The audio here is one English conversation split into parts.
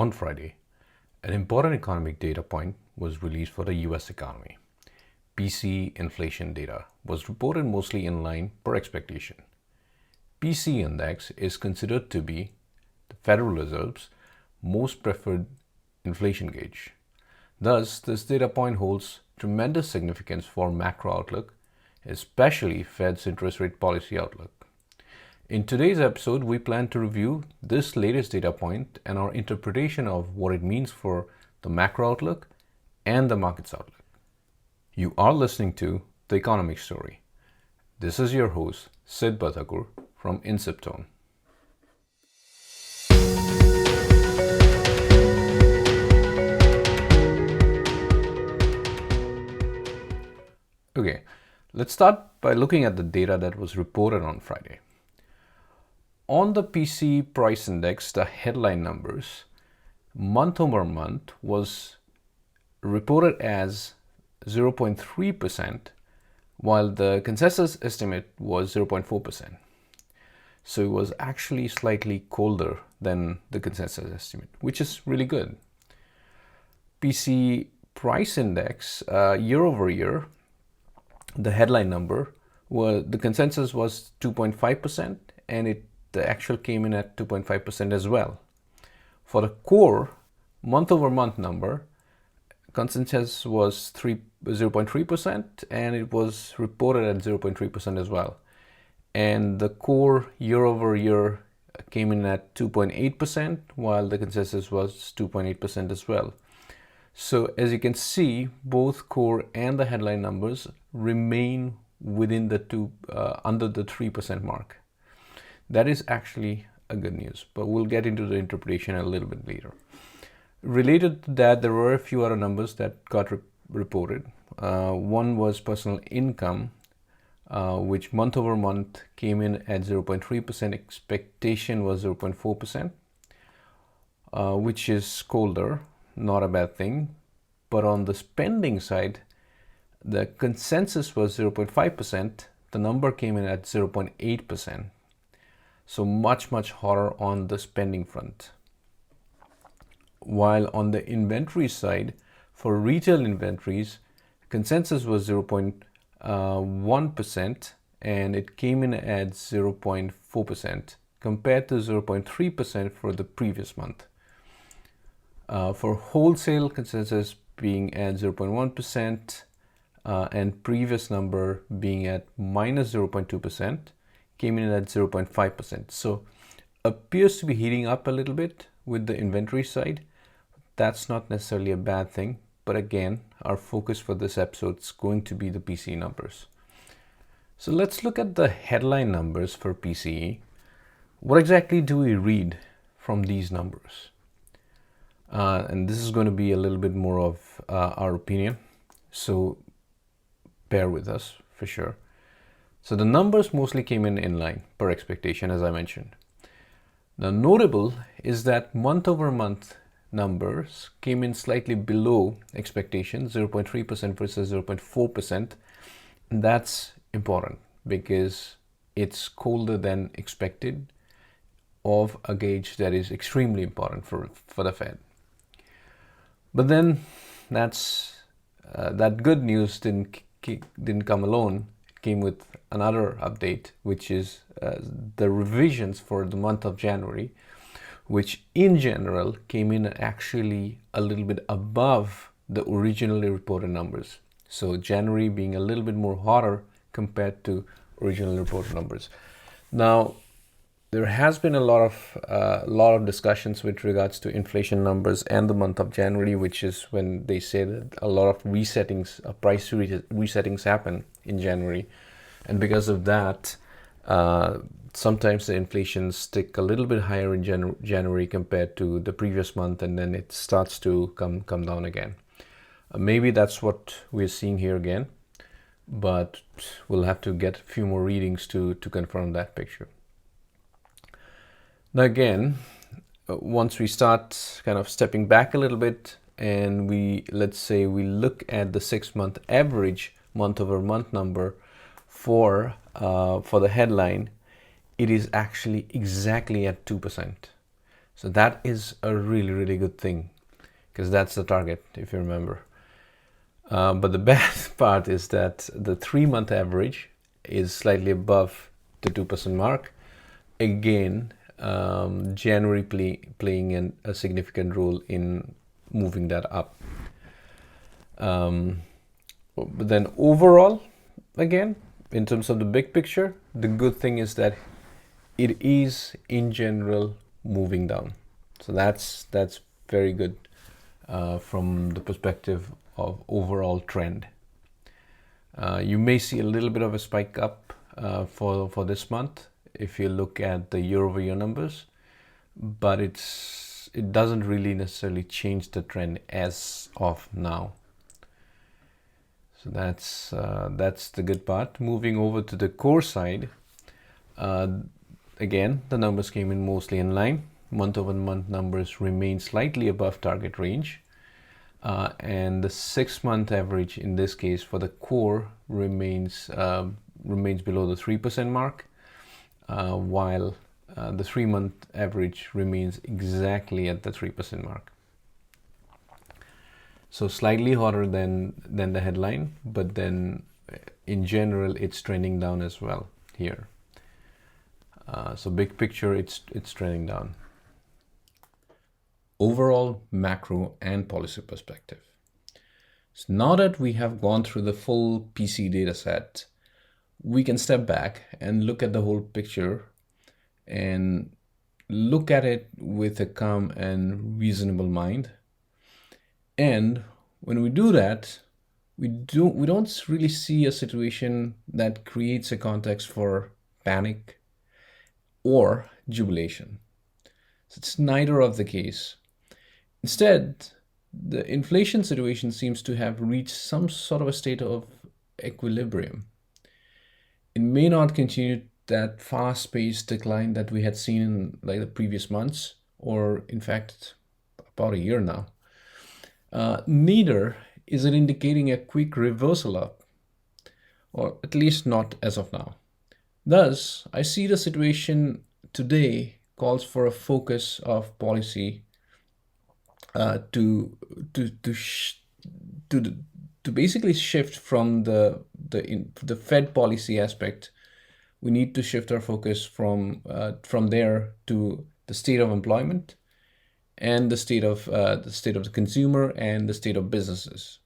On Friday, an important economic data point was released for the US economy. PCE inflation data was reported mostly in line per expectation. PCE index is considered to be the Federal Reserve's most preferred inflation gauge. Thus, this data point holds tremendous significance for macro outlook, especially Fed's interest rate policy outlook. In today's episode, we plan to review this latest data point and our interpretation of what it means for the macro outlook and the market's outlook. You are listening to The Economic Story. This is your host, Sid Barthakur from Inceptone. Okay, let's start by looking at the data that was reported on Friday. On the PCE price index, the headline numbers, month over month was reported as 0.3%, while the consensus estimate was 0.4%. So it was actually slightly colder than the consensus estimate, which is really good. PCE price index, year over year, the headline number, the consensus was 2.5%, and the actual came in at 2.5% as well. For the core month over month number, consensus was 0.3%, and it was reported at 0.3% as well. And the core year over year came in at 2.8%, while the consensus was 2.8% as well. So as you can see, both core and the headline numbers remain within the under the 3% mark. That is actually a good news, but we'll get into the interpretation a little bit later. Related to that, there were a few other numbers that got reported. One was personal income, which month over month came in at 0.3%. Expectation was 0.4%, which is colder, not a bad thing. But on the spending side, the consensus was 0.5%. The number came in at 0.8%. So much hotter on the spending front. While on the inventory side, for retail inventories, consensus was 0.1%, and it came in at 0.4% compared to 0.3% for the previous month. For wholesale, consensus being at 0.1% and previous number being at minus 0.2%, came in at 0.5%. So appears to be heating up a little bit with the inventory side. That's not necessarily a bad thing, but again, our focus for this episode is going to be the PCE numbers. So let's look at the headline numbers for PCE. What exactly do we read from these numbers? And this is going to be a little bit more of our opinion, so bear with us for sure. So the numbers mostly came in line per expectation, as I mentioned. Now notable is that month over month numbers came in slightly below expectation, 0.3% versus 0.4%. And that's important because it's colder than expected of a gauge that is extremely important for the Fed. But then that good news didn't come alone. It came with another update, which is the revisions for the month of January, which in general came in actually a little bit above the originally reported numbers. So January being a little bit more hotter compared to originally reported numbers. Now, there has been a lot of discussions with regards to inflation numbers and the month of January, which is when they say that a lot of resettings, price resettings happen in January. And because of that, sometimes the inflation stick a little bit higher in January compared to the previous month, and then it starts to come down again. Maybe that's what we're seeing here again, but we'll have to get a few more readings to confirm that picture. Now again, once we start kind of stepping back a little bit and let's say we look at the 6-month average month over month number for the headline, it is actually exactly at 2%. So that is a really, really good thing, because that's the target, if you remember. But the bad part is that the 3-month average is slightly above the 2% mark. Again, January playing a significant role in moving that up. But then overall, again, in terms of the big picture, the good thing is that it is in general moving down. So that's very good from the perspective of overall trend. You may see a little bit of a spike up for this month if you look at the year-over-year numbers, but it doesn't really necessarily change the trend as of now. So that's the good part. Moving over to the core side, again, the numbers came in mostly in line. Month-over-month numbers remain slightly above target range. And the 6-month average in this case for the core remains below the 3% mark, while the 3-month average remains exactly at the 3% mark. So slightly hotter than the headline, but then in general it's trending down as well here. So big picture, it's trending down. Overall macro and policy perspective. So now that we have gone through the full PCE data set, we can step back and look at the whole picture and look at it with a calm and reasonable mind. And when we do that, we don't really see a situation that creates a context for panic or jubilation. So it's neither of the case. Instead, the inflation situation seems to have reached some sort of a state of equilibrium. It may not continue that fast-paced decline that we had seen in like the previous months, or in fact, about a year now. Neither is it indicating a quick reversal up, or at least not as of now. Thus, I see the situation today calls for a focus of policy to basically shift from the Fed policy aspect. We need to shift our focus from there to the state of employment and the state of the consumer and the state of businesses.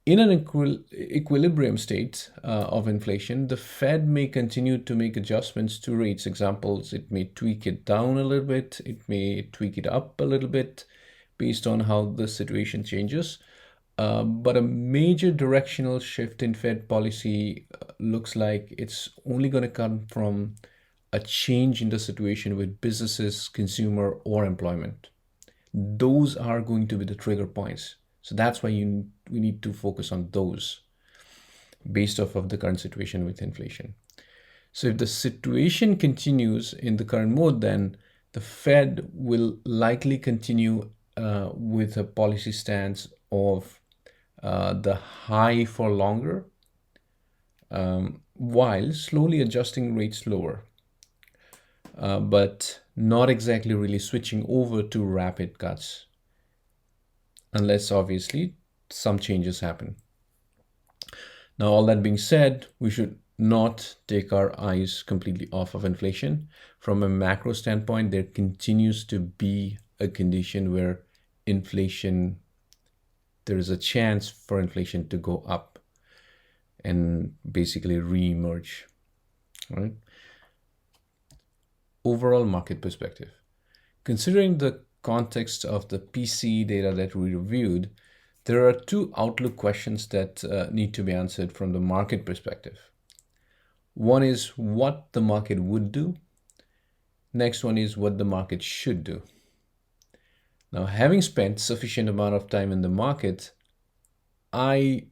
In an equilibrium state of inflation, the Fed may continue to make adjustments to rates. Examples, it may tweak it down a little bit, it may tweak it up a little bit based on how the situation changes. But a major directional shift in Fed policy looks like it's only going to come from a change in the situation with businesses, consumer, or employment. Those are going to be the trigger points. So that's why we need to focus on those based off of the current situation with inflation. So if the situation continues in the current mode, then the Fed will likely continue with a policy stance of the high for longer, while slowly adjusting rates lower, but not exactly really switching over to rapid cuts, unless obviously some changes happen. Now, all that being said, we should not take our eyes completely off of inflation. From a macro standpoint, there continues to be a condition where there is a chance for inflation to go up and basically re-emerge, right? Overall market perspective. Considering the context of the PCE data that we reviewed, there are two outlook questions that need to be answered from the market perspective. One is what the market would do. Next one is what the market should do. Now, having spent sufficient amount of time in the market, I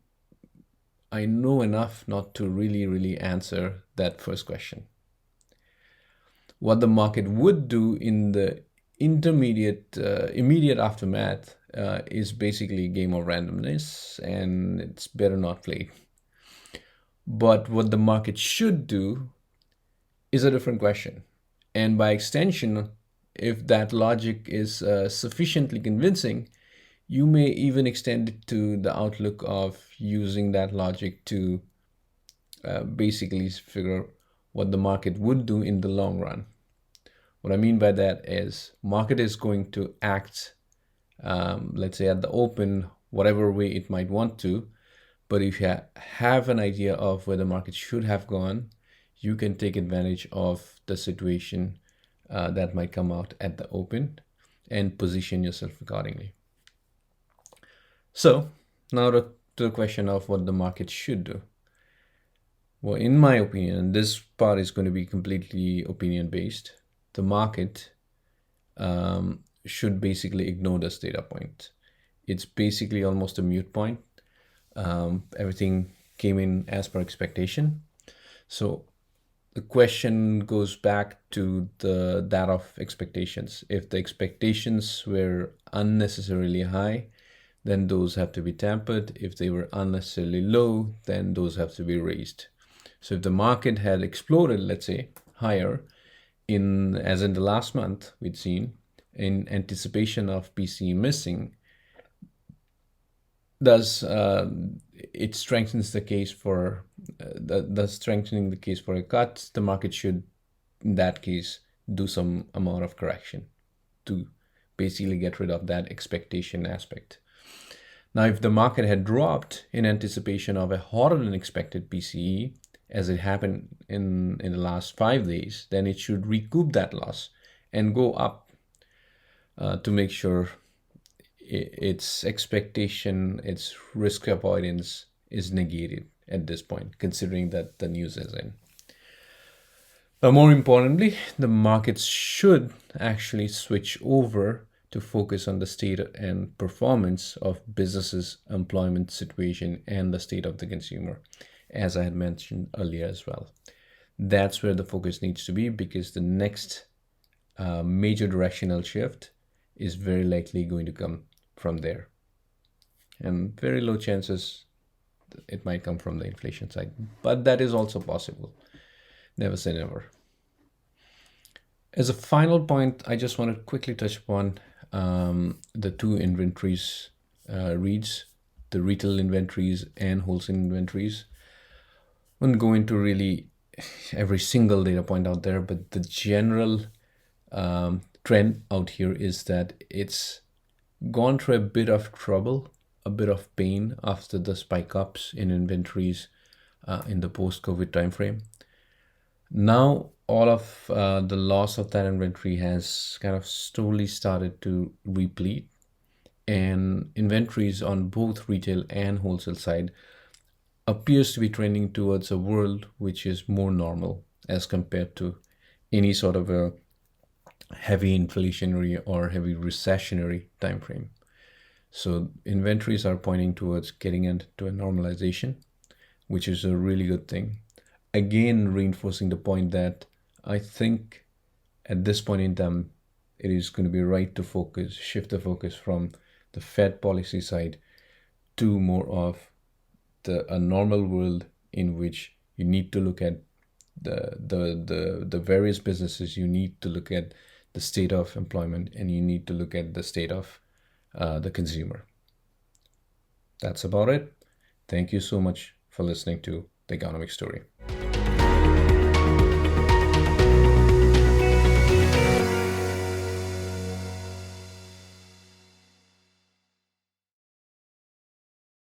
know enough not to really answer that first question. What the market would do in the immediate aftermath is basically a game of randomness, and it's better not played. But what the market should do is a different question. And by extension, if that logic is sufficiently convincing, you may even extend it to the outlook of using that logic to basically figure what the market would do in the long run. What I mean by that is market is going to act, let's say at the open, whatever way it might want to. But if you have an idea of where the market should have gone, you can take advantage of the situation that might come out at the open and position yourself accordingly. So now to the question of what the market should do. Well, in my opinion, this part is going to be completely opinion based. The market should basically ignore this data point. It's basically almost a mute point. Everything came in as per expectation. So the question goes back to that of expectations. If the expectations were unnecessarily high, then those have to be tempered. If they were unnecessarily low, then those have to be raised. So if the market had exploded, let's say, higher, as in the last month we'd seen, in anticipation of PCE missing, thus it strengthens the case for thus strengthening the case for a cut. The market should, in that case, do some amount of correction to basically get rid of that expectation aspect. Now, if the market had dropped in anticipation of a hotter than expected PCE, as it happened in the last 5 days, then it should recoup that loss and go up to make sure its expectation, its risk avoidance is negated at this point, considering that the news is in. Now, more importantly, the markets should actually switch over to focus on the state and performance of businesses, employment situation, and the state of the consumer, as I had mentioned earlier as well. That's where the focus needs to be, because the next major directional shift is very likely going to come from there. And very low chances it might come from the inflation side, but that is also possible. Never say never. As a final point, I just want to quickly touch upon the two inventories reads, the retail inventories and wholesale inventories. I won't go into really every single data point out there, but the general trend out here is that it's gone through a bit of trouble, a bit of pain after the spike ups in inventories in the post-COVID timeframe. Now, all of the loss of that inventory has kind of slowly started to replete, and inventories on both retail and wholesale side appears to be trending towards a world which is more normal as compared to any sort of a heavy inflationary or heavy recessionary time frame. So inventories are pointing towards getting into a normalization, which is a really good thing. Again, reinforcing the point that I think at this point in time, it is going to be right to shift the focus from the Fed policy side to more of a normal world in which you need to look at the various businesses. You need to look at the state of employment, and you need to look at the state of the consumer. That's about it. Thank you so much for listening to The Economic Story.